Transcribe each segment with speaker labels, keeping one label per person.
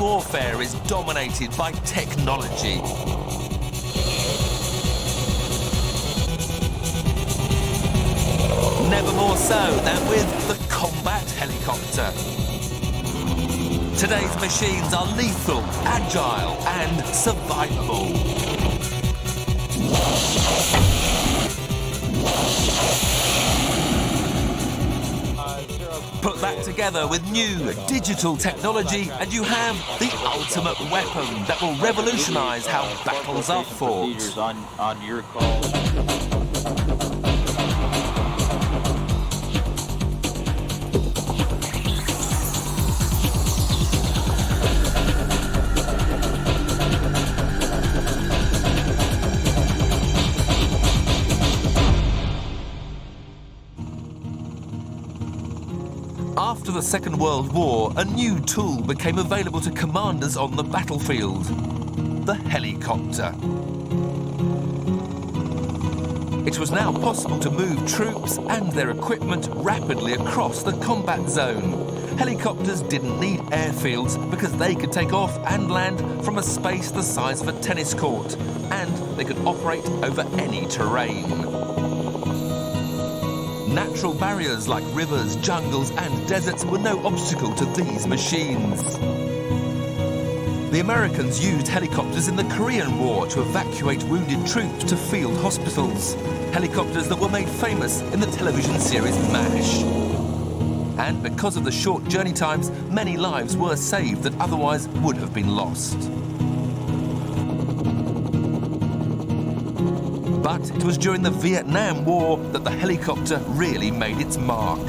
Speaker 1: warfare is dominated by technology. Never more so than with the combat helicopter. Today's machines are lethal, agile, and survivable. Put that together with new digital technology and you have the ultimate weapon that will revolutionize how battles are fought.
Speaker 2: On your call.
Speaker 1: After the Second World War, a new tool became available to commanders on the battlefield: the helicopter. It was now possible to move troops and their equipment rapidly across the combat zone. Helicopters didn't need airfields because they could take off and land from a space the size of a tennis court, and they could operate over any terrain. Natural barriers like rivers, jungles and deserts were no obstacle to these machines. The Americans used helicopters in the Korean War to evacuate wounded troops to field hospitals. Helicopters that were made famous in the television series MASH. And because of the short journey times, many lives were saved that otherwise would have been lost. But it was during the Vietnam War that the helicopter really made its mark.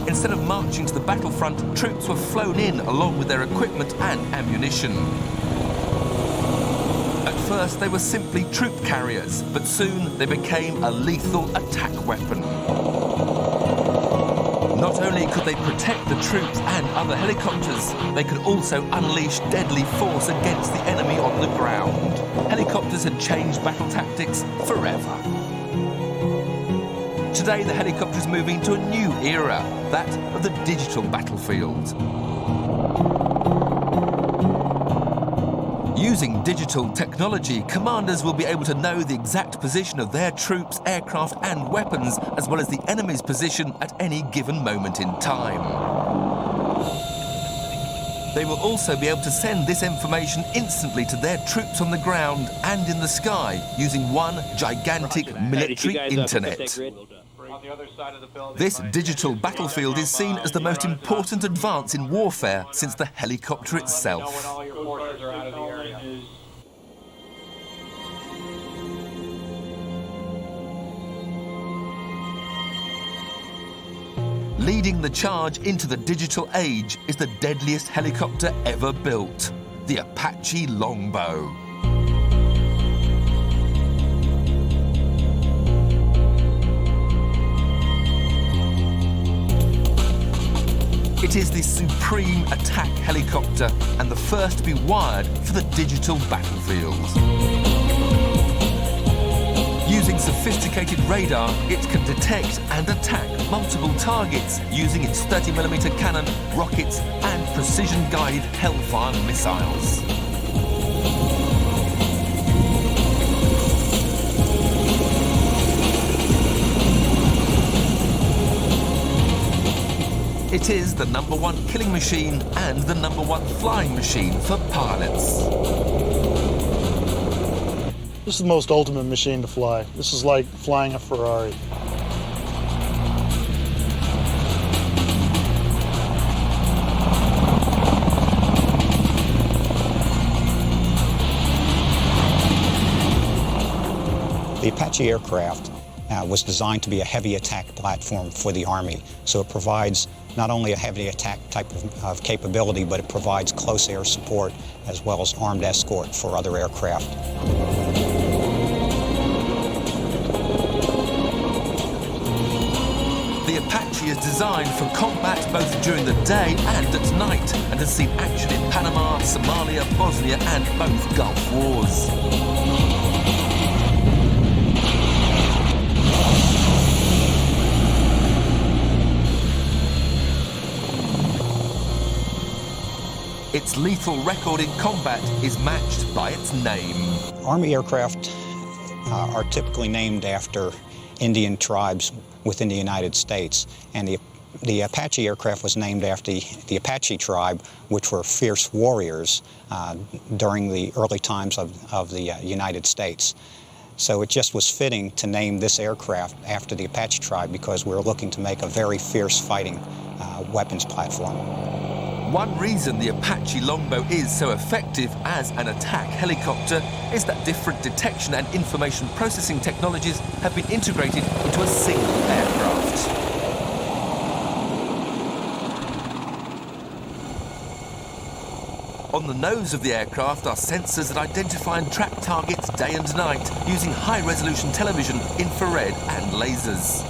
Speaker 1: Instead of marching to the battlefront, troops were flown in along with their equipment and ammunition. At first, they were simply troop carriers, but soon they became a lethal attack weapon. Not only could they protect the troops and other helicopters, they could also unleash deadly force against the enemy on the ground. Helicopters had changed battle tactics forever. Today, the helicopter is moving to a new era, that of the digital battlefield. Using digital technology, commanders will be able to know the exact position of their troops, aircraft and weapons, as well as the enemy's position at any given moment in time. They will also be able to send this information instantly to their troops on the ground and in the sky using one gigantic military internet. This digital battlefield is seen as the most important advance in warfare since the helicopter itself. Leading the charge into the digital age is the deadliest helicopter ever built, the Apache Longbow. It is the supreme attack helicopter and the first to be wired for the digital battlefield. Using sophisticated radar, it can detect and attack multiple targets using its 30mm cannon, rockets and precision-guided Hellfire missiles. It is the #1 killing machine and the #1 flying machine for pilots.
Speaker 3: This is the most ultimate machine to fly. This is like flying a Ferrari.
Speaker 4: The Apache aircraft was designed to be a heavy attack platform for the Army. So it provides not only a heavy attack type of capability, but it provides close air support as well as armed escort for other aircraft.
Speaker 1: The Apache is designed for combat both during the day and at night, and has seen action in Panama, Somalia, Bosnia and both Gulf Wars. Its its lethal record in combat is matched by its name.
Speaker 4: Army aircraft are typically named after Indian tribes within the United States, and the Apache aircraft was named after the Apache tribe, which were fierce warriors during the early times of the United States. So it just was fitting to name this aircraft after the Apache tribe because we were looking to make a very fierce fighting weapons platform.
Speaker 1: One reason the Apache Longbow is so effective as an attack helicopter is that different detection and information processing technologies have been integrated into a single aircraft. On the nose of the aircraft are sensors that identify and track targets day and night using high-resolution television, infrared and lasers.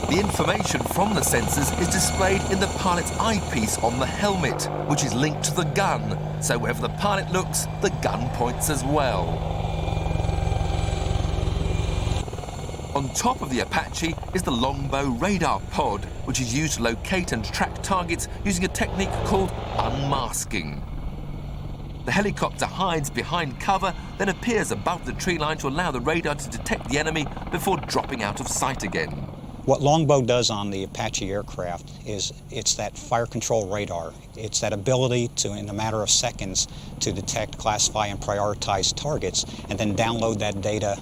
Speaker 1: The information from the sensors is displayed in the pilot's eyepiece on the helmet, which is linked to the gun, so wherever the pilot looks, the gun points as well. On top of the Apache is the Longbow radar pod, which is used to locate and track targets using a technique called unmasking. The helicopter hides behind cover, then appears above the tree line to allow the radar to detect the enemy before dropping out of sight again.
Speaker 4: What Longbow does on the Apache aircraft is it's that fire control radar. It's that ability to, in a matter of seconds, to detect, classify, and prioritize targets, and then download that data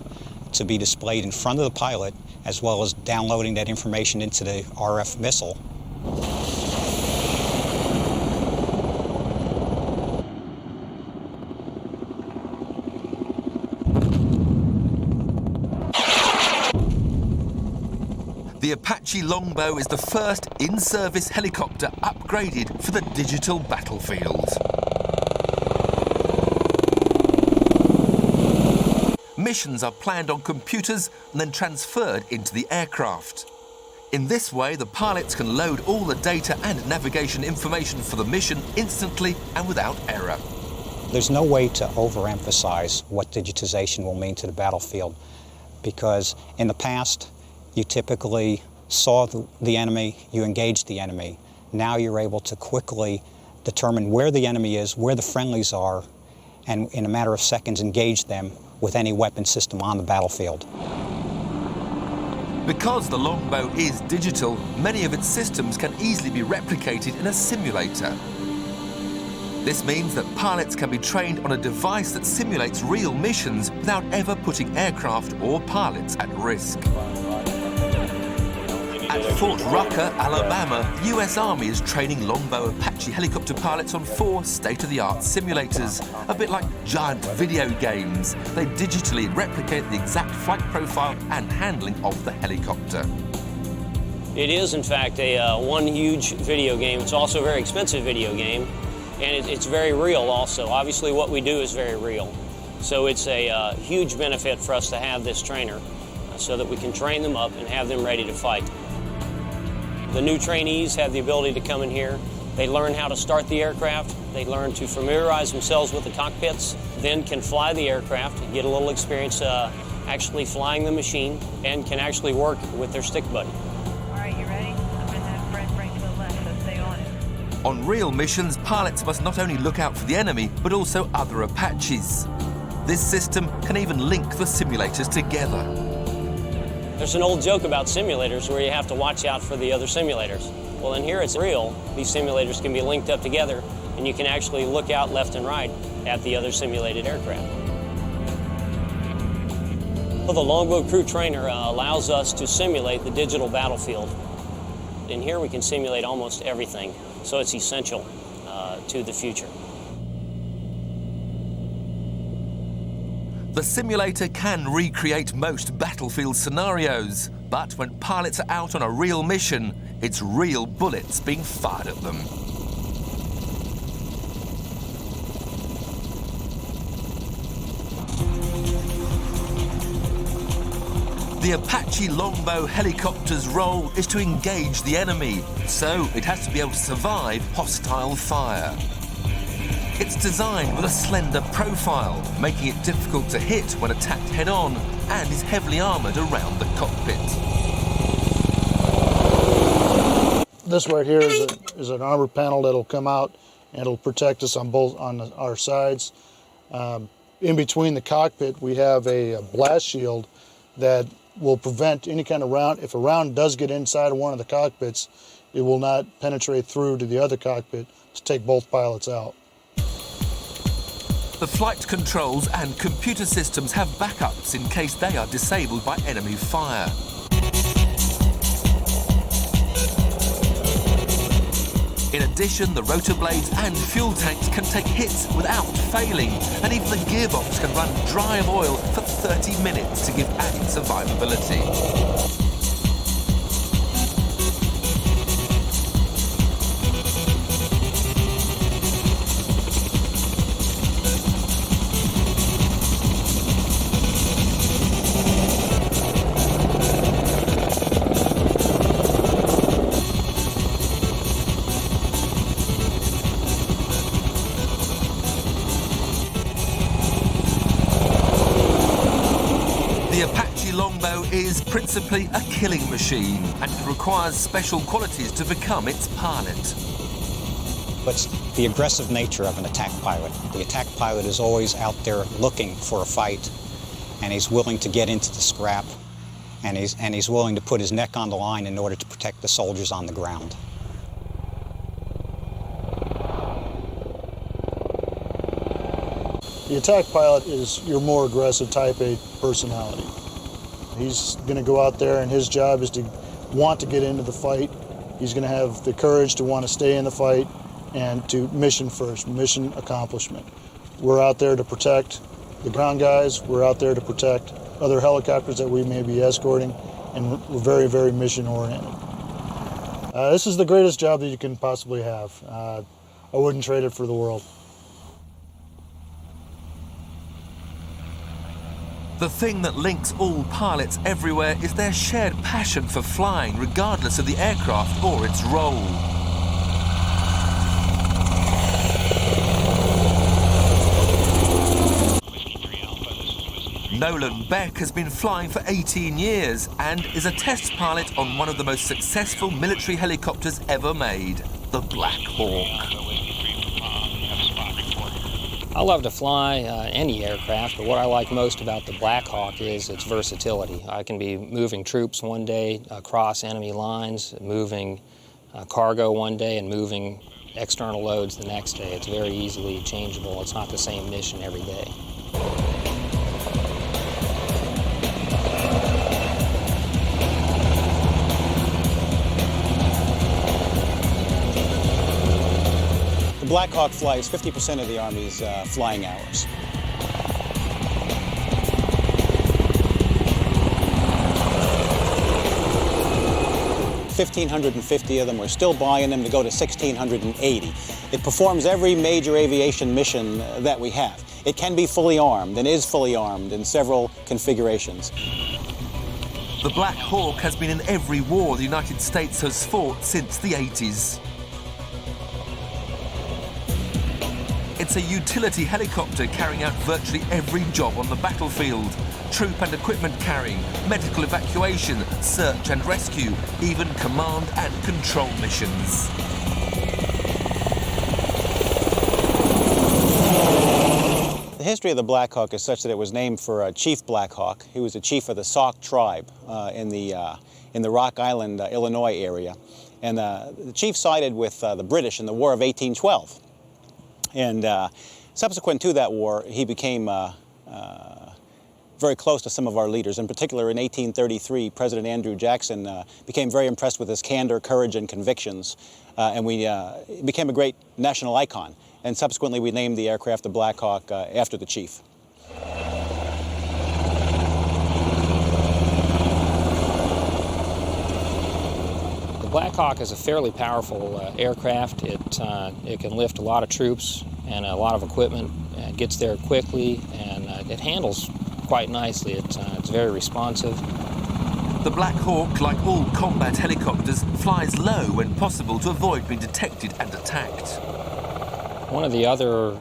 Speaker 4: to be displayed in front of the pilot, as well as downloading that information into the RF missile.
Speaker 1: The Apache Longbow is the first in-service helicopter upgraded for the digital battlefield. Missions are planned on computers and then transferred into the aircraft. In this way, the pilots can load all the data and navigation information for the mission instantly and without error.
Speaker 4: There's no way to overemphasize what digitization will mean to the battlefield, because in the past, you typically saw the enemy, you engaged the enemy. Now you're able to quickly determine where the enemy is, where the friendlies are, and in a matter of seconds engage them with any weapon system on the battlefield.
Speaker 1: Because the Longbow is digital, many of its systems can easily be replicated in a simulator. This means that pilots can be trained on a device that simulates real missions without ever putting aircraft or pilots at risk. At Fort Rucker, Alabama, the US Army is training Longbow Apache helicopter pilots on 4 state-of-the-art simulators, a bit like giant video games. They digitally replicate the exact flight profile and handling of the helicopter.
Speaker 2: It is, in fact, one huge video game. It's also a very expensive video game, and it's very real also. Obviously, what we do is very real. So it's a huge benefit for us to have this trainer so that we can train them up and have them ready to fight. The new trainees have the ability to come in here. They learn how to start the aircraft. They learn to familiarize themselves with the cockpits, then can fly the aircraft, get a little experience actually flying the machine, and can actually work with their stick buddy.
Speaker 5: All right, you ready? I'm going to have Brent bring to the left, so stay on it.
Speaker 1: On real missions, pilots must not only look out for the enemy, but also other Apaches. This system can even link the simulators together.
Speaker 2: There's an old joke about simulators where you have to watch out for the other simulators. Well, in here it's real. These simulators can be linked up together, and you can actually look out left and right at the other simulated aircraft. Well, the Longbow Crew Trainer allows us to simulate the digital battlefield. In here we can simulate almost everything, so it's essential to the future.
Speaker 1: The simulator can recreate most battlefield scenarios, but when pilots are out on a real mission, it's real bullets being fired at them. The Apache Longbow helicopter's role is to engage the enemy, so it has to be able to survive hostile fire. It's designed with a slender profile, making it difficult to hit when attacked head-on, and is heavily armoured around the cockpit.
Speaker 3: This right here is an armor panel that'll come out and it'll protect us on our sides. In between the cockpit, we have a blast shield that will prevent any kind of round. If a round does get inside of one of the cockpits, it will not penetrate through to the other cockpit to take both pilots out.
Speaker 1: The flight controls and computer systems have backups in case they are disabled by enemy fire. In addition, the rotor blades and fuel tanks can take hits without failing, and even the gearbox can run dry of oil for 30 minutes to give added survivability. The Apache Longbow is principally a killing machine, and it requires special qualities to become its pilot.
Speaker 4: But the aggressive nature of an attack pilot. The attack pilot is always out there looking for a fight, and he's willing to get into the scrap, and he's willing to put his neck on the line in order to protect the soldiers on the ground.
Speaker 3: The attack pilot is your more aggressive type A personality. He's going to go out there and his job is to want to get into the fight. He's going to have the courage to want to stay in the fight and to mission first, mission accomplishment. We're out there to protect the ground guys. We're out there to protect other helicopters that we may be escorting, and we're very, very mission oriented. This is the greatest job that you can possibly have. I wouldn't trade it for the world.
Speaker 1: The thing that links all pilots everywhere is their shared passion for flying, regardless of the aircraft or its role. Nolan Beck has been flying for 18 years and is a test pilot on one of the most successful military helicopters ever made, the Black Hawk.
Speaker 6: I love to fly any aircraft, but what I like most about the Black Hawk is its versatility. I can be moving troops one day across enemy lines, moving cargo one day, and moving external loads the next day. It's very easily changeable. It's not the same mission every day.
Speaker 7: The Black Hawk flies 50% of the Army's flying hours. $1,550 of them. We're still buying them to go to 1,680. It performs every major aviation mission that we have. It can be fully armed and is fully armed in several configurations.
Speaker 1: The Black Hawk has been in every war the United States has fought since the 80s. It's a utility helicopter carrying out virtually every job on the battlefield. Troop and equipment carrying, medical evacuation, search and rescue, even command and control missions.
Speaker 7: The history of the Black Hawk is such that it was named for Chief Black Hawk. He was a chief of the Sauk tribe in the Rock Island, Illinois area. And the chief sided with the British in the War of 1812. And subsequent to that war, he became very close to some of our leaders. In particular, in 1833, President Andrew Jackson became very impressed with his candor, courage, and convictions. And we became a great national icon. And subsequently, we named the aircraft the Black Hawk after the chief.
Speaker 6: The Black Hawk is a fairly powerful aircraft. It can lift a lot of troops and a lot of equipment. It gets there quickly, and it handles quite nicely. It's very responsive.
Speaker 1: The Black Hawk, like all combat helicopters, flies low when possible to avoid being detected and attacked.
Speaker 6: One of the other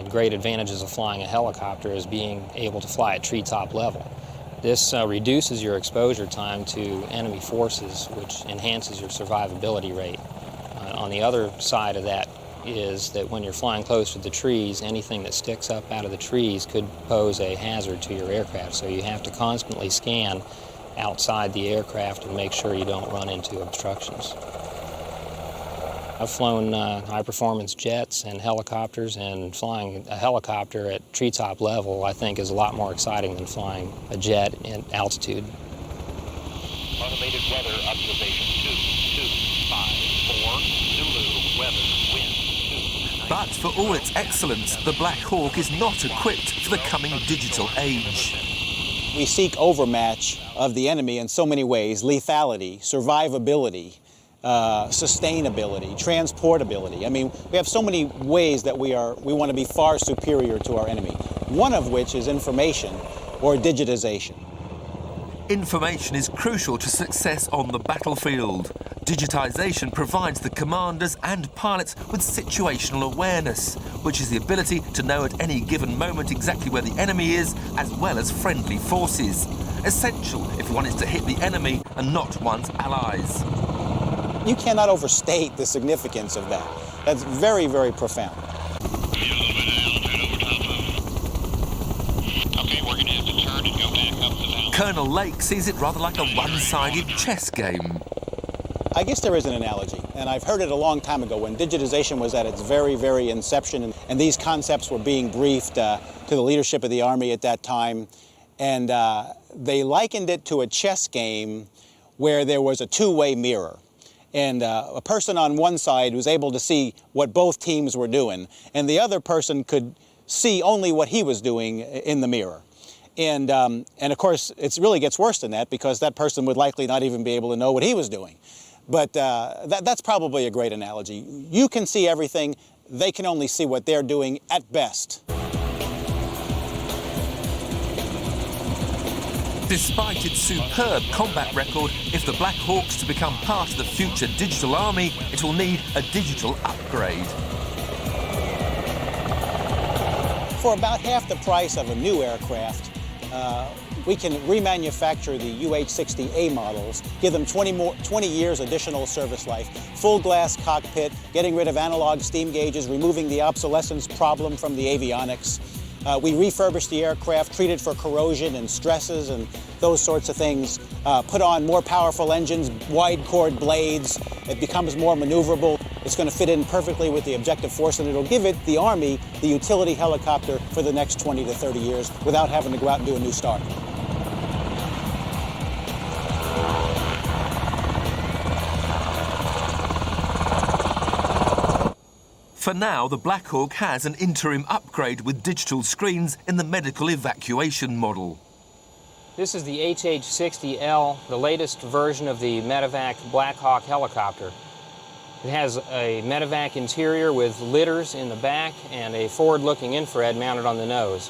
Speaker 6: great advantages of flying a helicopter is being able to fly at treetop level. This reduces your exposure time to enemy forces, which enhances your survivability rate. On the other side of that is that when you're flying close to the trees, anything that sticks up out of the trees could pose a hazard to your aircraft. So you have to constantly scan outside the aircraft and make sure you don't run into obstructions. I've flown high-performance jets and helicopters, and flying a helicopter at treetop level I think is a lot more exciting than flying a jet at altitude.
Speaker 8: Automated weather observation 225 4 Zulu weather wind 2.
Speaker 1: But for all its excellence, the Black Hawk is not equipped for the coming digital age.
Speaker 7: We seek overmatch of the enemy in so many ways: lethality, survivability, sustainability, transportability. I mean, we have so many ways that we want to be far superior to our enemy, one of which is information or digitization.
Speaker 1: Information is crucial to success on the battlefield. Digitization provides the commanders and pilots with situational awareness, which is the ability to know at any given moment exactly where the enemy is, as well as friendly forces. Essential if one is to hit the enemy and not one's allies.
Speaker 7: You cannot overstate the significance of that. That's very, very profound.
Speaker 8: Okay, we're going to have to turn and go back up the mountain.
Speaker 1: Colonel Lake sees it rather like a one-sided chess game.
Speaker 7: I guess there is an analogy, and I've heard it a long time ago when digitization was at its very, very inception, and these concepts were being briefed to the leadership of the Army at that time, and they likened it to a chess game where there was a two-way mirror. And a person on one side was able to see what both teams were doing, and the other person could see only what he was doing in the mirror. And of course, it really gets worse than that, because that person would likely not even be able to know what he was doing. But that's probably a great analogy. You can see everything, they can only see what they're doing at best.
Speaker 1: Despite its superb combat record, if the Black Hawk's to become part of the future digital army, it will need a digital upgrade.
Speaker 7: For about half the price of a new aircraft, we can remanufacture the UH-60A models, give them 20 years additional service life, full glass cockpit, getting rid of analog steam gauges, removing the obsolescence problem from the avionics. We refurbish the aircraft, treat it for corrosion and stresses and those sorts of things, put on more powerful engines, wide chord blades. It becomes more maneuverable. It's going to fit in perfectly with the objective force, and it'll give it, the Army, the utility helicopter for the next 20 to 30 years without having to go out and do a new start.
Speaker 1: For now, the Black Hawk has an interim upgrade with digital screens in the medical evacuation model.
Speaker 6: This is the HH-60L, the latest version of the Medevac Black Hawk helicopter. It has a Medevac interior with litters in the back and a forward-looking infrared mounted on the nose.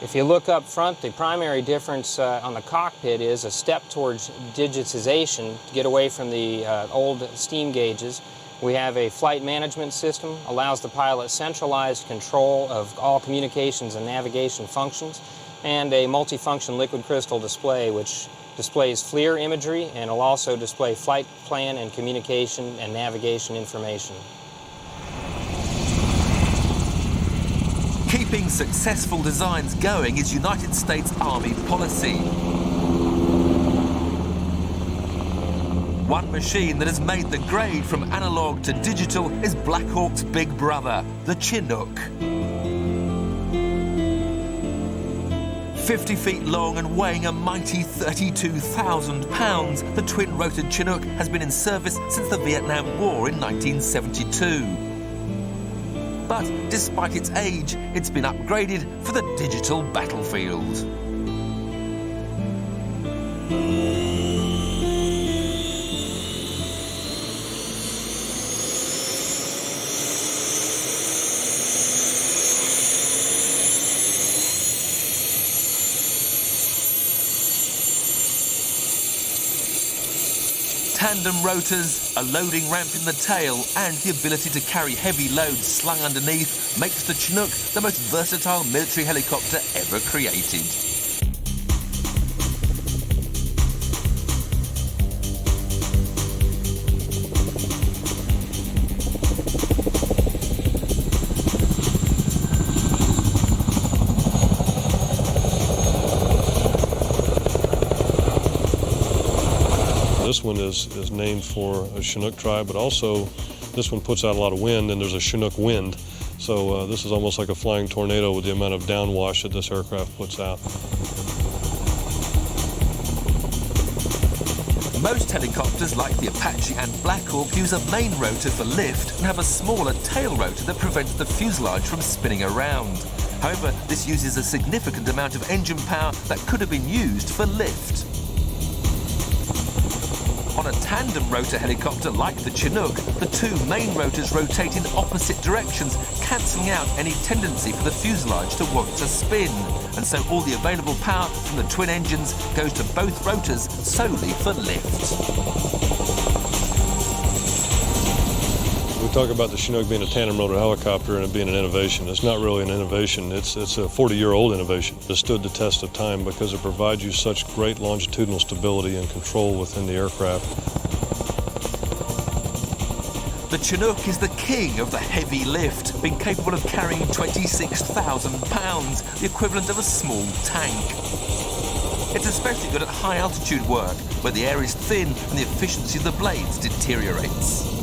Speaker 6: If you look up front, the primary difference on the cockpit is a step towards digitization to get away from the old steam gauges. We have a flight management system, allows the pilot centralized control of all communications and navigation functions, and a multifunction liquid crystal display which displays FLIR imagery and will also display flight plan and communication and navigation information.
Speaker 1: Keeping successful designs going is United States Army policy. One machine that has made the grade from analog to digital is Black Hawk's big brother, the Chinook. 50 feet long and weighing a mighty 32,000 pounds, the twin-rotored Chinook has been in service since the Vietnam War in 1972. But despite its age, it's been upgraded for the digital battlefield. Tandem rotors, a loading ramp in the tail, and the ability to carry heavy loads slung underneath makes the Chinook the most versatile military helicopter ever created.
Speaker 9: this one is named for a Chinook tribe, but also this one puts out a lot of wind, and there's a Chinook wind. So this is almost like a flying tornado with the amount of downwash that this aircraft puts out.
Speaker 1: Most helicopters, like the Apache and Black Hawk, use a main rotor for lift and have a smaller tail rotor that prevents the fuselage from spinning around. However, this uses a significant amount of engine power that could have been used for lift. On a tandem rotor helicopter like the Chinook, the two main rotors rotate in opposite directions, cancelling out any tendency for the fuselage to want to spin. And so all the available power from the twin engines goes to both rotors solely for lift.
Speaker 9: We talk about the Chinook being a tandem rotor helicopter and it being an innovation. It's not really an innovation. It's a 40-year-old innovation. It stood the test of time because it provides you such great longitudinal stability and control within the aircraft.
Speaker 1: The Chinook is the king of the heavy lift, being capable of carrying 26,000 pounds, the equivalent of a small tank. It's especially good at high altitude work, where the air is thin and the efficiency of the blades deteriorates.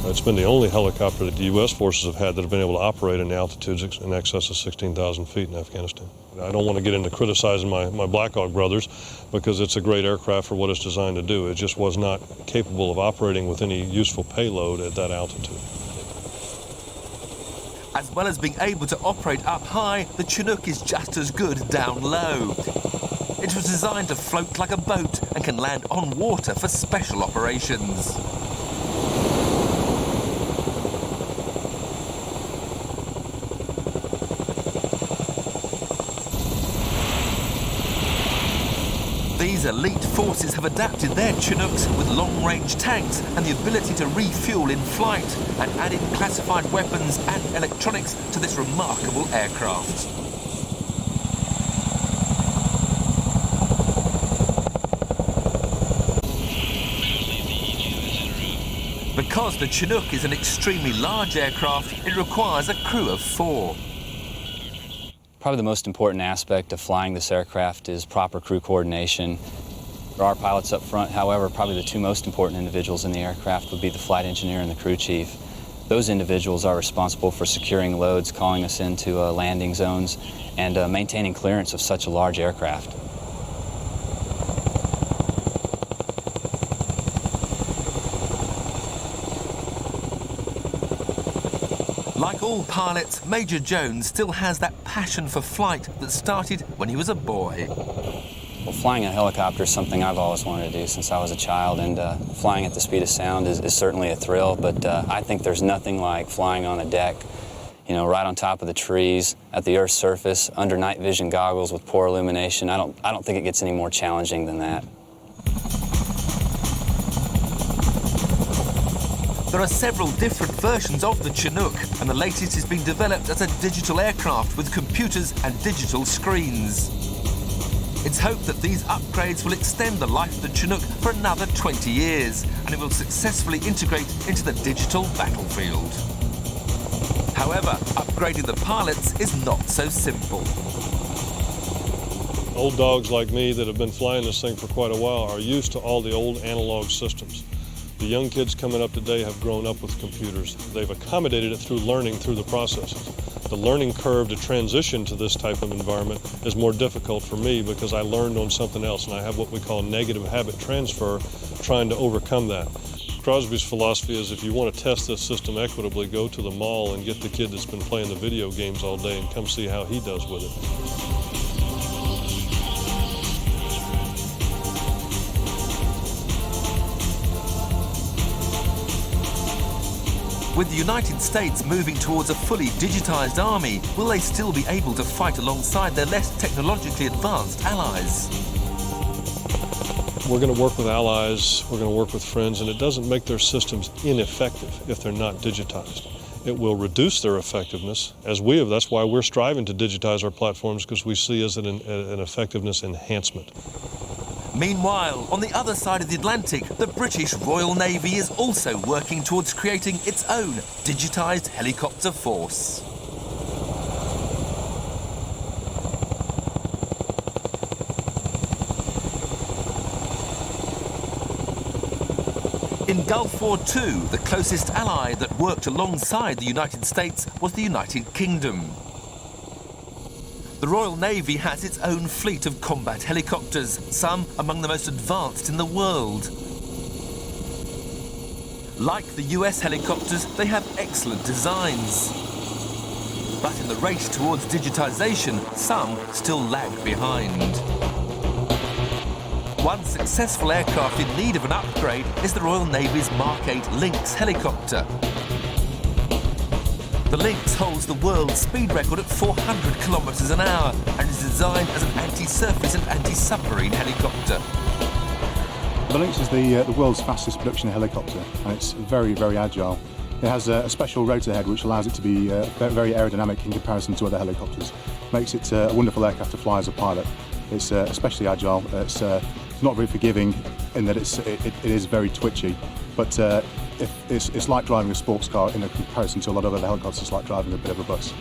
Speaker 9: It's been the only helicopter that the U.S. forces have had that have been able to operate in the altitudes in excess of 16,000 feet in Afghanistan. I don't want to get into criticizing my Black Hawk brothers because it's a great aircraft for what it's designed to do. It just was not capable of operating with any useful payload at that altitude.
Speaker 1: As well as being able to operate up high, the Chinook is just as good down low. It was designed to float like a boat and can land on water for special operations. These elite forces have adapted their Chinooks with long-range tanks and the ability to refuel in flight, and added classified weapons and electronics to this remarkable aircraft. Because the Chinook is an extremely large aircraft, it requires a crew of 4.
Speaker 10: Probably the most important aspect of flying this aircraft is proper crew coordination. There are pilots up front, however, probably the two most important individuals in the aircraft would be the flight engineer and the crew chief. Those individuals are responsible for securing loads, calling us into landing zones, and maintaining clearance of such a large aircraft.
Speaker 1: Like all pilots, Major Jones still has that passion for flight that started when he was a boy.
Speaker 10: Well, flying a helicopter is something I've always wanted to do since I was a child, and flying at the speed of sound is certainly a thrill, but I think there's nothing like flying on a deck, you know, right on top of the trees, at the Earth's surface, under night vision goggles with poor illumination. I don't think it gets any more challenging than that.
Speaker 1: There are several different versions of the Chinook, and the latest is being developed as a digital aircraft with computers and digital screens. It's hoped that these upgrades will extend the life of the Chinook for another 20 years, and it will successfully integrate into the digital battlefield. However, upgrading the pilots is not so simple.
Speaker 9: Old dogs like me that have been flying this thing for quite a while are used to all the old analog systems. The young kids coming up today have grown up with computers. They've accommodated it through learning through the processes. The learning curve to transition to this type of environment is more difficult for me because I learned on something else, and I have what we call negative habit transfer, trying to overcome that. Crosby's philosophy is if you want to test this system equitably, go to the mall and get the kid that's been playing the video games all day and come see how he does with it.
Speaker 1: With the United States moving towards a fully digitized army, will they still be able to fight alongside their less technologically advanced allies?
Speaker 9: We're going to work with allies, we're going to work with friends, and it doesn't make their systems ineffective if they're not digitized. It will reduce their effectiveness, as we have. That's why we're striving to digitize our platforms, because we see as an effectiveness enhancement.
Speaker 1: Meanwhile, on the other side of the Atlantic, the British Royal Navy is also working towards creating its own digitized helicopter force. In Gulf War II, the closest ally that worked alongside the United States was the United Kingdom. The Royal Navy has its own fleet of combat helicopters, some among the most advanced in the world. Like the US helicopters, they have excellent designs. But in the race towards digitisation, some still lag behind. One successful aircraft in need of an upgrade is the Royal Navy's Mark 8 Lynx helicopter. The Lynx holds the world speed record at 400 kilometres an hour and is designed as an anti-surface and anti-submarine helicopter.
Speaker 11: The Lynx is the world's fastest production helicopter, and it's very, very agile. It has a special rotor head which allows it to be very aerodynamic in comparison to other helicopters. Makes it a wonderful aircraft to fly as a pilot. It's especially agile. It's not very forgiving in that it is very twitchy, but it's like driving a sports car in comparison to a lot of other helicopters. It's like driving a bit of a bus.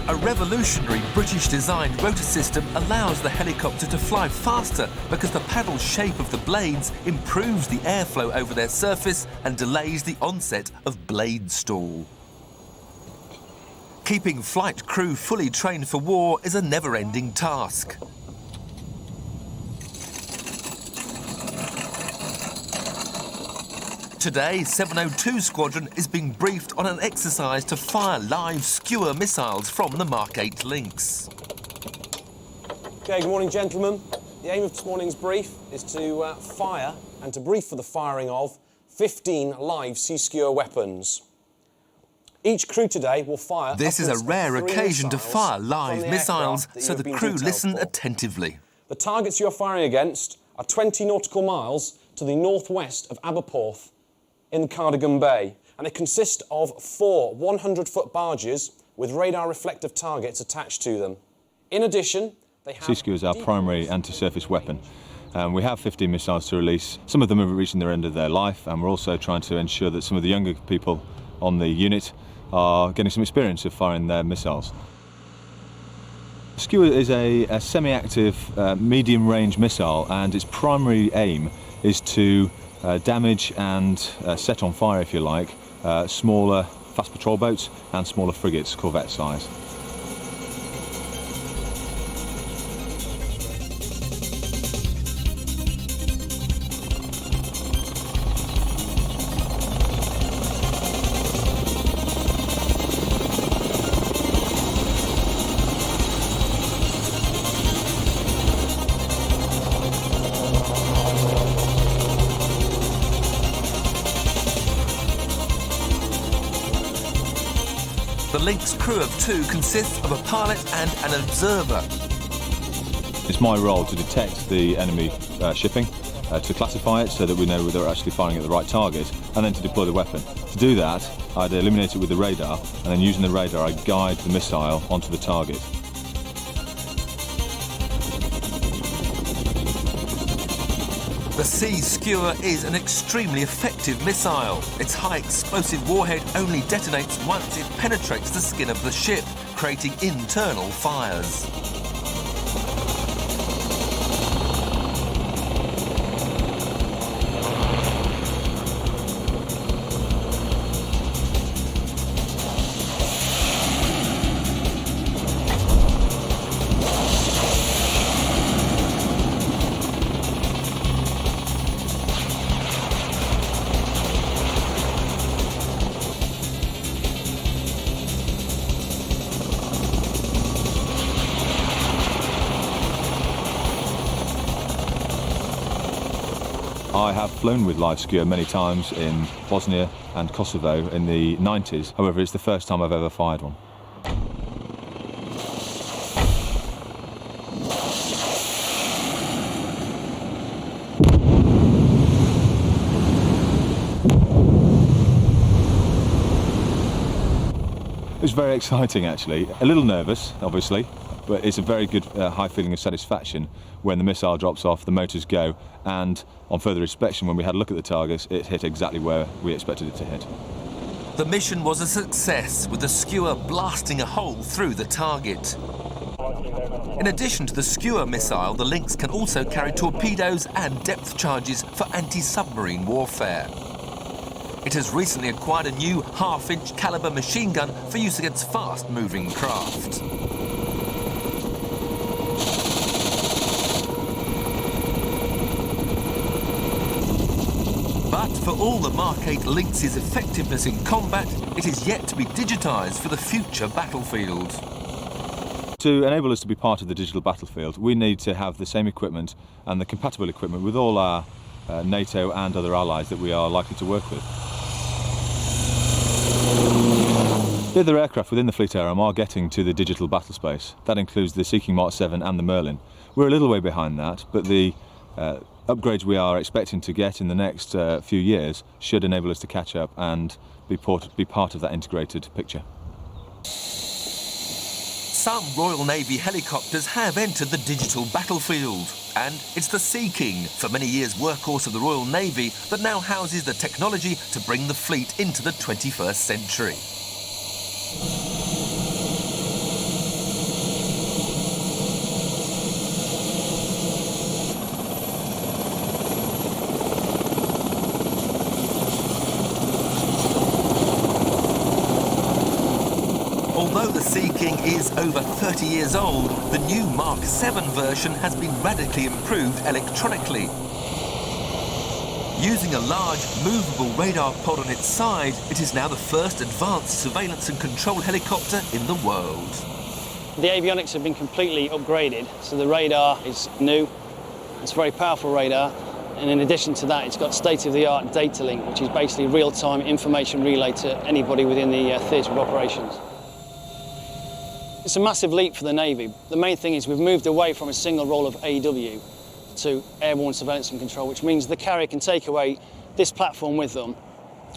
Speaker 1: A revolutionary British-designed rotor system allows the helicopter to fly faster because the paddle shape of the blades improves the airflow over their surface and delays the onset of blade stall. Keeping flight crew fully trained for war is a never-ending task. Today, 702 Squadron is being briefed on an exercise to fire live skewer missiles from the Mark 8 Lynx.
Speaker 12: Okay, good morning, gentlemen. The aim of this morning's brief is to fire and to brief for the firing of 15 live sea skewer weapons. Each crew today will fire...
Speaker 1: This is a rare occasion to fire live missiles, so the crew listen attentively.
Speaker 12: The targets you are firing against are 20 nautical miles to the northwest of Aberporth in Cardigan Bay, and they consist of 4 100-foot barges with radar reflective targets attached to them. In addition, they have...
Speaker 13: Sea skewer is our primary anti-surface weapon. We have 15 missiles to release. Some of them are reaching their end of their life, and we're also trying to ensure that some of the younger people on the unit are getting some experience of firing their missiles. Skewer is a semi-active medium-range missile, and its primary aim is to damage and set on fire, if you like, smaller fast patrol boats and smaller frigates, corvette size.
Speaker 1: The Lynx crew of 2 consists of a pilot and an observer.
Speaker 13: It's my role to detect the enemy shipping, to classify it so that we know whether we're actually firing at the right target, and then to deploy the weapon. To do that, I'd illuminate it with the radar, and then using the radar, I'd guide the missile onto the target.
Speaker 1: The Sea Skewer is an extremely effective missile. Its high explosive warhead only detonates once it penetrates the skin of the ship, creating internal fires.
Speaker 13: I have flown with live skewer many times in Bosnia and Kosovo in the 90s. However, it's the first time I've ever fired one. It was very exciting, actually. A little nervous, obviously, but it's a very good high feeling of satisfaction when the missile drops off, the motors go, and on further inspection, when we had a look at the targets, it hit exactly where we expected it to hit.
Speaker 1: The mission was a success, with the skewer blasting a hole through the target. In addition to the skewer missile, the Lynx can also carry torpedoes and depth charges for anti-submarine warfare. It has recently acquired a new half-inch caliber machine gun for use against fast-moving craft. But for all the Mark 8 Lynx's effectiveness in combat, it is yet to be digitised for the future battlefield.
Speaker 13: To enable us to be part of the digital battlefield, we need to have the same equipment and the compatible equipment with all our NATO and other allies that we are likely to work with. The other aircraft within the fleet ARM are getting to the digital battle space. That includes the Sea King Mark 7 and the Merlin. We're a little way behind that, but the upgrades we are expecting to get in the next few years should enable us to catch up and be part of that integrated picture.
Speaker 1: Some Royal Navy helicopters have entered the digital battlefield, and it's the Sea King, for many years workhorse of the Royal Navy, that now houses the technology to bring the fleet into the 21st century. Although the Sea King is over 30 years old, the new Mark 7 version has been radically improved electronically. Using a large, movable radar pod on its side, it is now the first advanced surveillance and control helicopter in the world.
Speaker 2: The avionics have been completely upgraded, so the radar is new. It's a very powerful radar, and in addition to that, it's got state-of-the-art data link, which is basically real-time information relay to anybody within the theatre of operations. It's a massive leap for the Navy. The main thing is we've moved away from a single role of AW to airborne surveillance and control, which means the carrier can take away this platform with them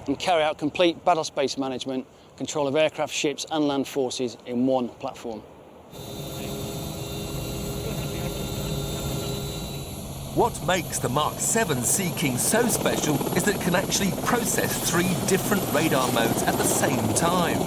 Speaker 2: and carry out complete battle space management, control of aircraft, ships and land forces in one platform.
Speaker 1: What makes the Mark 7 Sea King so special is that it can actually process 3 different radar modes at the same time.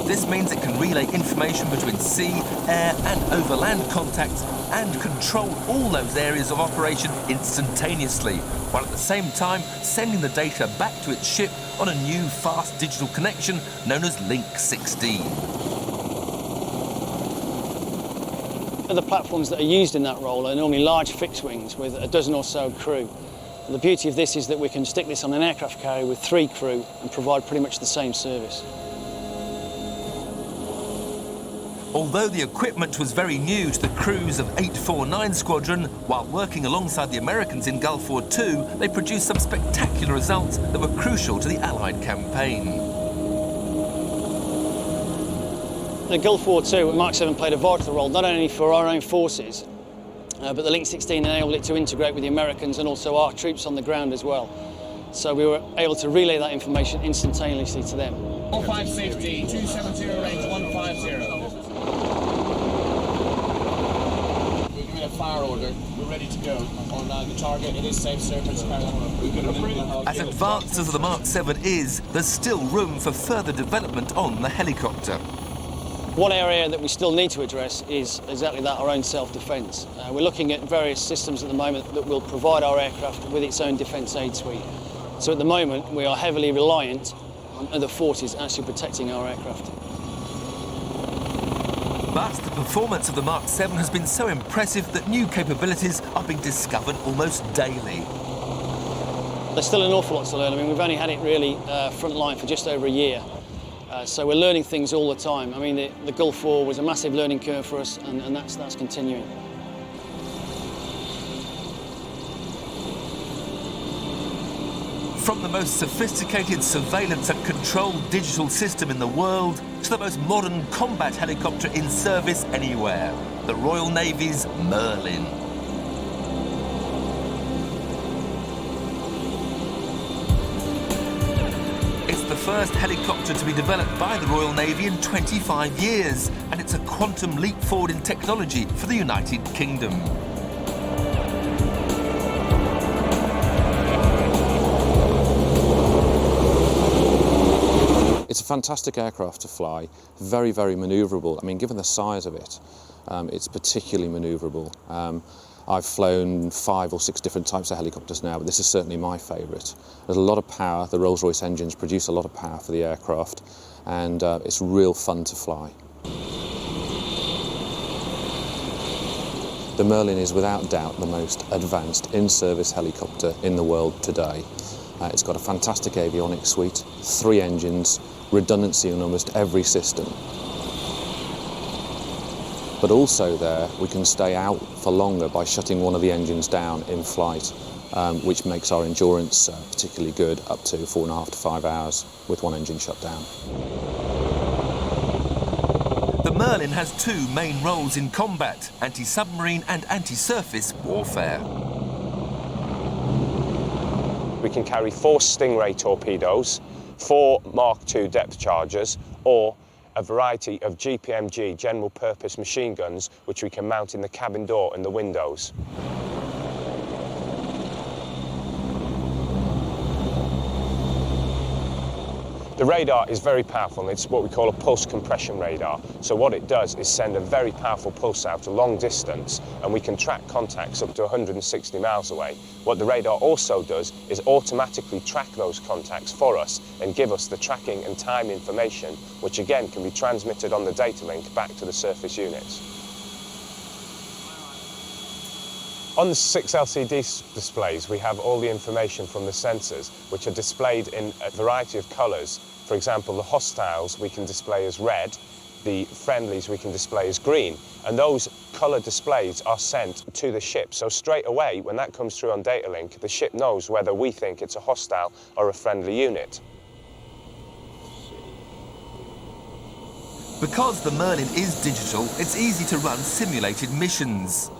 Speaker 1: This means it can relay information between sea, air and overland contacts and control all those areas of operation instantaneously, while at the same time sending the data back to its ship on a new fast digital connection known as Link 16.
Speaker 2: The platforms that are used in that role are normally large fixed wings with a dozen or so crew. The beauty of this is that we can stick this on an aircraft carrier with 3 crew and provide pretty much the same service.
Speaker 1: Although the equipment was very new to the crews of 849 Squadron, while working alongside the Americans in Gulf War II, they produced some spectacular results that were crucial to the Allied campaign.
Speaker 2: In Gulf War II, Mark 7 played a vital role, not only for our own forces, but the Link 16 enabled it to integrate with the Americans and also our troops on the ground as well. So we were able to relay that information instantaneously to them.
Speaker 14: 15 safety, 270 range 150. We're giving a fire order. We're ready to go on the target. It is safe surface.
Speaker 1: As advanced as the Mark 7 is, there's still room for further development on the helicopter.
Speaker 2: One area that we still need to address is exactly that, our own self-defence. We're looking at various systems at the moment that will provide our aircraft with its own defence aid suite. So at the moment, we are heavily reliant on other forces actually protecting our aircraft.
Speaker 1: But the performance of the Mark 7 has been so impressive that new capabilities are being discovered almost daily.
Speaker 2: There's still an awful lot to learn. I mean, we've only had it really frontline for just over a year. So we're learning things all the time. I mean, the Gulf War was a massive learning curve for us, and that's continuing.
Speaker 1: From the most sophisticated surveillance and control digital system in the world to the most modern combat helicopter in service anywhere, the Royal Navy's Merlin. It's the first helicopter to be developed by the Royal Navy in 25 years, and it's a quantum leap forward in technology for the United Kingdom.
Speaker 15: It's a fantastic aircraft to fly, very, very manoeuvrable. I mean, given the size of it, it's particularly manoeuvrable. I've flown 5 or 6 different types of helicopters now, but this is certainly my favourite. There's a lot of power. The Rolls-Royce engines produce a lot of power for the aircraft, and it's real fun to fly. The Merlin is without doubt the most advanced in-service helicopter in the world today. It's got a fantastic avionics suite, 3 engines, redundancy in almost every system. But also there, we can stay out for longer by shutting one of the engines down in flight, which makes our endurance particularly good, up to 4.5 to 5 hours with one engine shut down.
Speaker 1: The Merlin has 2 main roles in combat: anti-submarine and anti-surface warfare.
Speaker 12: We can carry 4 Stingray torpedoes, 4 Mark II depth chargers, or a variety of GPMG general purpose machine guns which we can mount in the cabin door and the windows. The radar is very powerful. It's what we call a pulse compression radar. So what it does is send a very powerful pulse out a long distance, and we can track contacts up to 160 miles away. What the radar also does is automatically track those contacts for us and give us the tracking and time information, which again can be transmitted on the data link back to the surface units. On the 6 LCD displays, we have all the information from the sensors, which are displayed in a variety of colours. For example, the hostiles we can display as red, the friendlies we can display as green, and those colour displays are sent to the ship. So straight away, when that comes through on data link, the ship knows whether we think it's a hostile or a friendly unit.
Speaker 1: Because the Merlin is digital, it's easy to run simulated missions.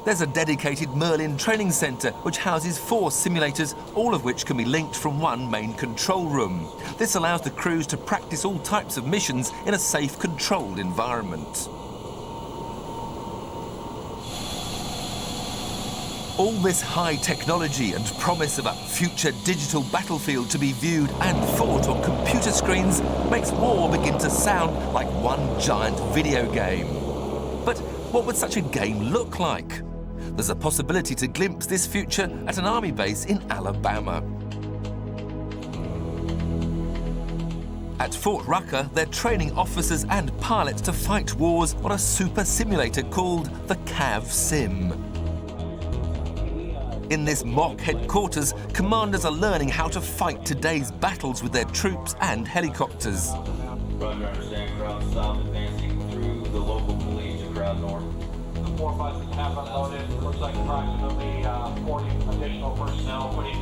Speaker 1: There's a dedicated Merlin training centre which houses 4 simulators, all of which can be linked from one main control room. This allows the crews to practice all types of missions in a safe, controlled environment. All this high technology and promise of a future digital battlefield to be viewed and fought on computer screens makes war begin to sound like one giant video game. But what would such a game look like? There's a possibility to glimpse this future at an army base in Alabama. At Fort Rucker, they're training officers and pilots to fight wars on a super simulator called the CAV Sim. In this mock headquarters, commanders are learning how to fight today's battles with their troops and helicopters.
Speaker 16: Roger, understand. Crowd south, advancing through the local police to crowd north. The 4 buses have unloaded. Looks like approximately 40 additional personnel putting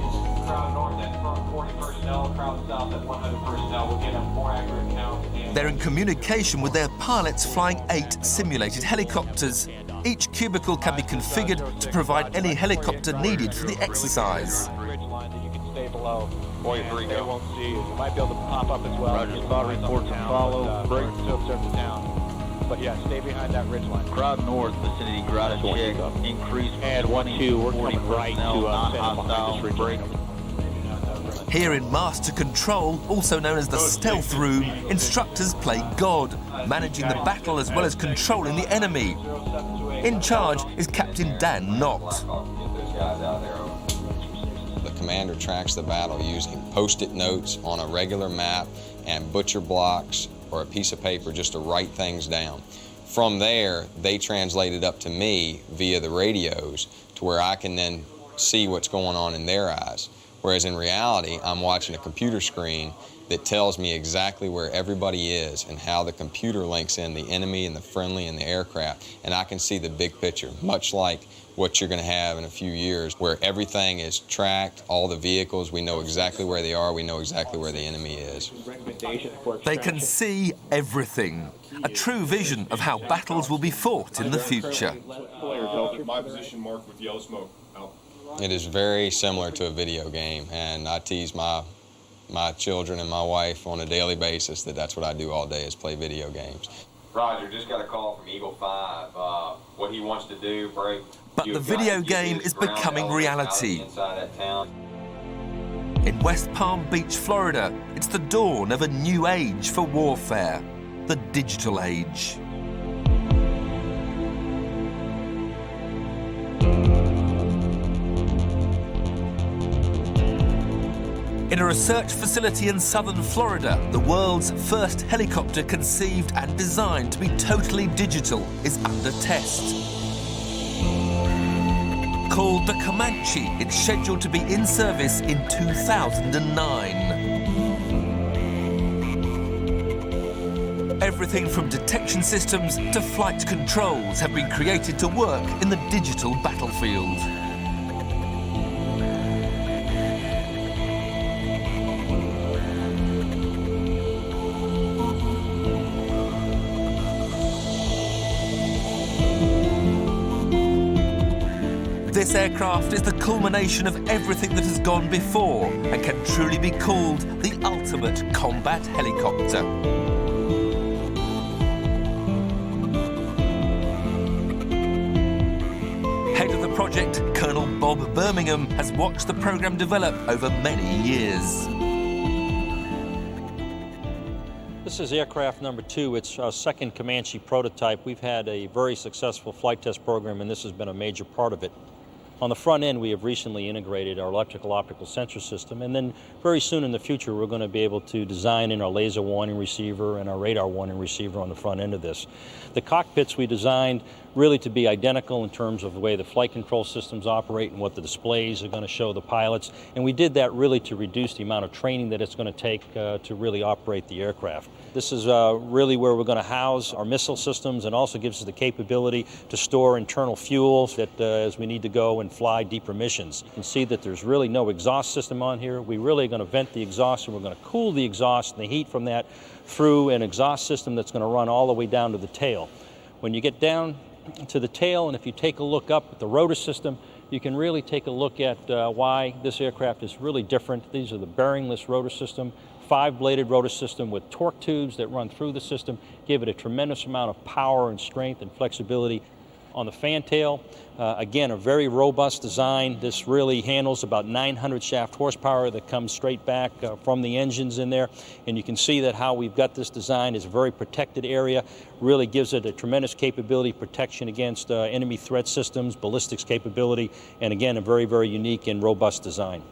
Speaker 16: crowd north at 40 personnel, crowd south at 100 personnel. We'll get a more accurate count.
Speaker 1: They're in communication with their pilots flying 8 simulated helicopters. Each cubicle can be configured to provide any helicopter needed for the exercise.
Speaker 16: Stay below. Boy, they won't see you. You might be able to pop up as well. Roger, spot reports and follow. Break to observe the town. But yeah, stay behind that ridge line. Crowd north, vicinity garage check. Increase. And 1-2, we're coming right to set up behind this ridge line.
Speaker 1: Here in Master Control, also known as the Stealth Room, instructors play God, managing the battle as well as controlling the enemy. In charge is Captain Dan Knott.
Speaker 17: The commander tracks the battle using post-it notes on a regular map and butcher blocks or a piece of paper just to write things down. From there, they translate it up to me via the radios to where I can then see what's going on in their eyes. Whereas in reality, I'm watching a computer screen that tells me exactly where everybody is and how the computer links in the enemy and the friendly and the aircraft, and I can see the big picture, much like what you're going to have in a few years, where everything is tracked, all the vehicles, we know exactly where they are, we know exactly where the enemy is.
Speaker 1: They can see everything, a true vision of how battles will be fought in the future.
Speaker 18: My position marked with yellow smoke. Out.
Speaker 17: It is very similar to a video game, and I tease my children and my wife on a daily basis that's what I do all day is play video games.
Speaker 18: Roger, just got a call from Eagle 5. What he wants to do, break.
Speaker 1: But the video game is becoming reality. In West Palm Beach, Florida, it's the dawn of a new age for warfare, the digital age. In a research facility in southern Florida, the world's first helicopter conceived and designed to be totally digital is under test. Called the Comanche, it's scheduled to be in service in 2009. Everything from detection systems to flight controls have been created to work in the digital battlefield. This aircraft is the culmination of everything that has gone before and can truly be called the ultimate combat helicopter. Head of the project, Colonel Bob Birmingham, has watched the program develop over many years.
Speaker 19: This is aircraft number 2. It's our second Comanche prototype. We've had a very successful flight test program, and this has been a major part of it. On the front end, we have recently integrated our electrical optical sensor system, and then very soon in the future, we're going to be able to design in our laser warning receiver and our radar warning receiver on the front end of this. The cockpits we designed really to be identical in terms of the way the flight control systems operate and what the displays are going to show the pilots, and we did that really to reduce the amount of training that it's going to take to really operate the aircraft. This is really where we're going to house our missile systems, and also gives us the capability to store internal fuels that as we need to go and fly deeper missions. You can see that there's really no exhaust system on here. We really are going to vent the exhaust, and we're going to cool the exhaust and the heat from that through an exhaust system that's going to run all the way down to the tail. When you get down to the tail, and if you take a look up at the rotor system, you can really take a look at why this aircraft is really different. These are the bearingless rotor system, 5-bladed rotor system with torque tubes that run through the system, give it a tremendous amount of power and strength and flexibility. On the fantail, again, a very robust design. This really handles about 900 shaft horsepower that comes straight back from the engines in there. And you can see that how we've got this design is a very protected area, really gives it a tremendous capability, protection against enemy threat systems, ballistics capability, and again, a very, very unique and robust design.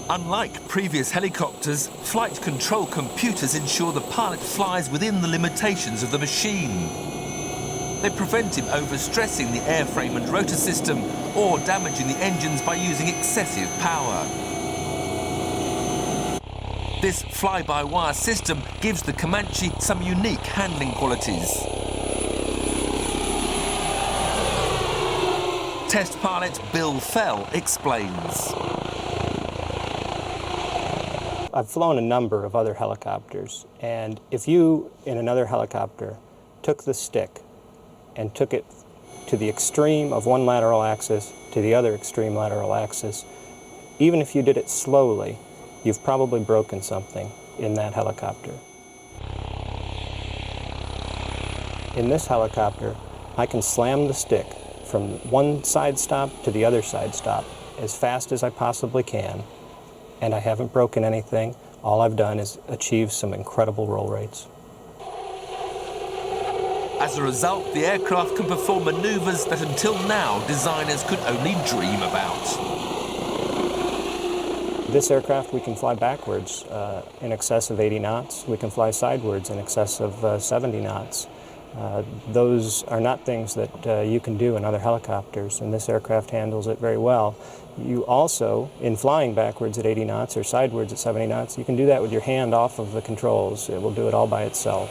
Speaker 1: Unlike previous helicopters, flight control computers ensure the pilot flies within the limitations of the machine. They prevent him overstressing the airframe and rotor system or damaging the engines by using excessive power. This fly-by-wire system gives the Comanche some unique handling qualities. Test pilot Bill Fell explains.
Speaker 20: I've flown a number of other helicopters, and if you, in another helicopter, took the stick and took it to the extreme of one lateral axis to the other extreme lateral axis, even if you did it slowly, you've probably broken something in that helicopter. In this helicopter, I can slam the stick from one side stop to the other side stop as fast as I possibly can, and I haven't broken anything. All I've done is achieve some incredible roll rates.
Speaker 1: As a result, the aircraft can perform maneuvers that until now designers could only dream about.
Speaker 20: This aircraft we can fly backwards in excess of 80 knots. We can fly sidewards in excess of 70 knots. Those are not things that you can do in other helicopters, and this aircraft handles it very well. You also, in flying backwards at 80 knots or sidewards at 70 knots, you can do that with your hand off of the controls. It will do it all by itself.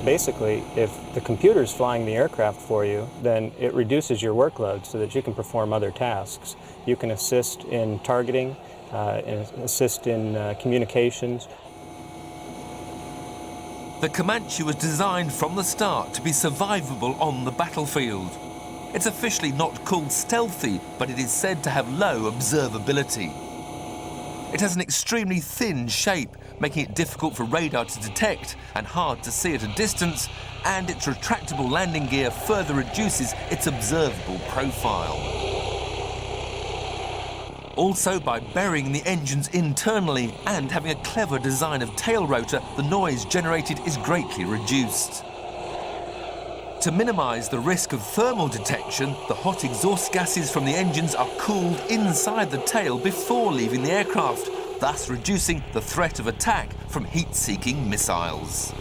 Speaker 20: Basically, if the computer's flying the aircraft for you, then it reduces your workload so that you can perform other tasks. You can assist in targeting, and assist in communications.
Speaker 1: The Comanche was designed from the start to be survivable on the battlefield. It's officially not called stealthy, but it is said to have low observability. It has an extremely thin shape, making it difficult for radar to detect and hard to see at a distance, and its retractable landing gear further reduces its observable profile. Also, by burying the engines internally and having a clever design of tail rotor, the noise generated is greatly reduced. To minimise the risk of thermal detection, the hot exhaust gases from the engines are cooled inside the tail before leaving the aircraft, thus reducing the threat of attack from heat-seeking missiles.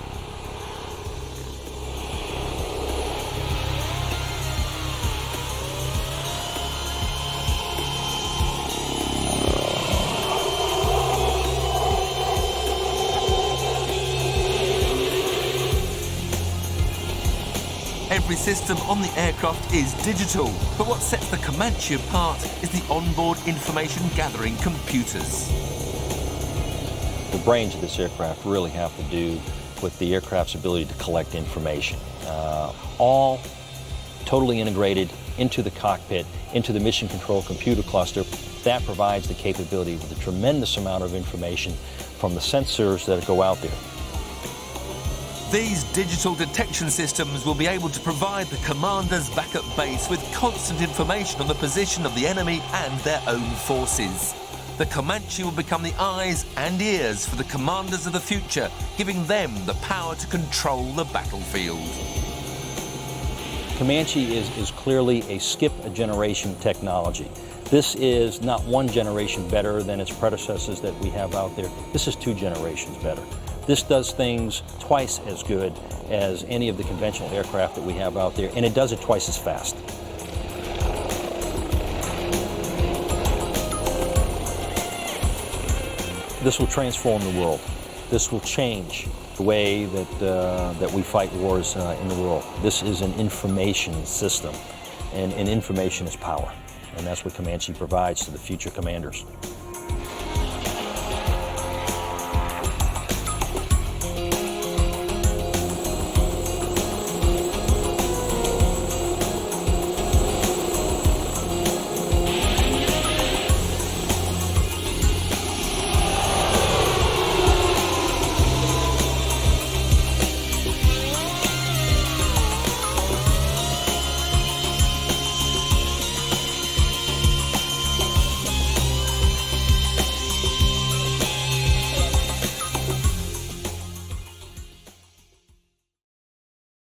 Speaker 1: Every system on the aircraft is digital, but what sets the Comanche apart is the onboard information gathering computers.
Speaker 19: The brains of this aircraft really have to do with the aircraft's ability to collect information. All totally integrated into the cockpit, into the mission control computer cluster. That provides the capability with a tremendous amount of information from the sensors that go out there.
Speaker 1: These digital detection systems will be able to provide the commanders back at base with constant information on the position of the enemy and their own forces. The Comanche will become the eyes and ears for the commanders of the future, giving them the power to control the battlefield.
Speaker 19: Comanche is clearly a skip-a-generation technology. This is not one generation better than its predecessors that we have out there. This is 2 generations better. This does things twice as good as any of the conventional aircraft that we have out there, and it does it twice as fast. This will transform the world. This will change the way that we fight wars in the world. This is an information system, and information is power, and that's what Comanche provides to the future commanders.